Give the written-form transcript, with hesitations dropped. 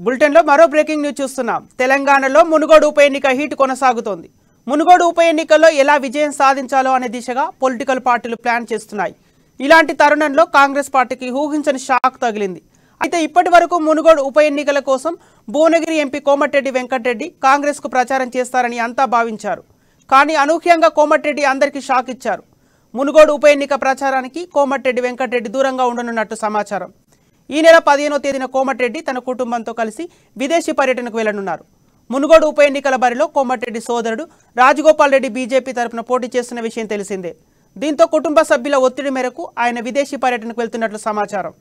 బులెటిన్లో మరో breaking news చూస్తున్నాం. తెలంగాణలో మునుగోడు ఉప ఎన్నిక హీట్ కొనసాగుతోంది. మునుగోడు ఉప ఎన్నికల్లో ఎలా విజయం సాధించాలో అనే దిశగా పొలిటికల్ పార్టీలు ప్లాన్ చేస్తున్నాయి. ఇలాంటి తరుణంలో కాంగ్రెస్ పార్టీకి ఊహించని షాక్ తగిలింది. అయితే ఇప్పటి వరకు మునుగోడు ఉప ఎన్నికల కోసం భువనగిరి ఎంపీ కోమటిరెడ్డి వెంకటరెడ్డి కాంగ్రెస్కు ప్రచారం చేస్తారని అంతా భావించారు. కానీ అనూహ్యంగా కోమటిరెడ్డి అందరికీ షాక్ ఇచ్చారు. మునుగోడు ఉప ఎన్నిక ప్రచారానికి కోమటిరెడ్డి వెంకటరెడ్డి దూరంగా ఉండనున్నట్టు సమాచారం. ఈ నెల 15వ తేదీన కోమటిరెడ్డి తన కుటుంబంతో కలిసి విదేశీ పర్యటనకు వెళ్లనున్నారు. మునుగోడు ఉప ఎన్నికల బరిలో కోమటిరెడ్డి సోదరుడు రాజగోపాల్ రెడ్డి బీజేపీ తరఫున పోటీ చేస్తున్న విషయం తెలిసిందే. దీంతో కుటుంబ సభ్యుల ఒత్తిడి మేరకు ఆయన విదేశీ పర్యటనకు వెళ్తున్నట్లు సమాచారం.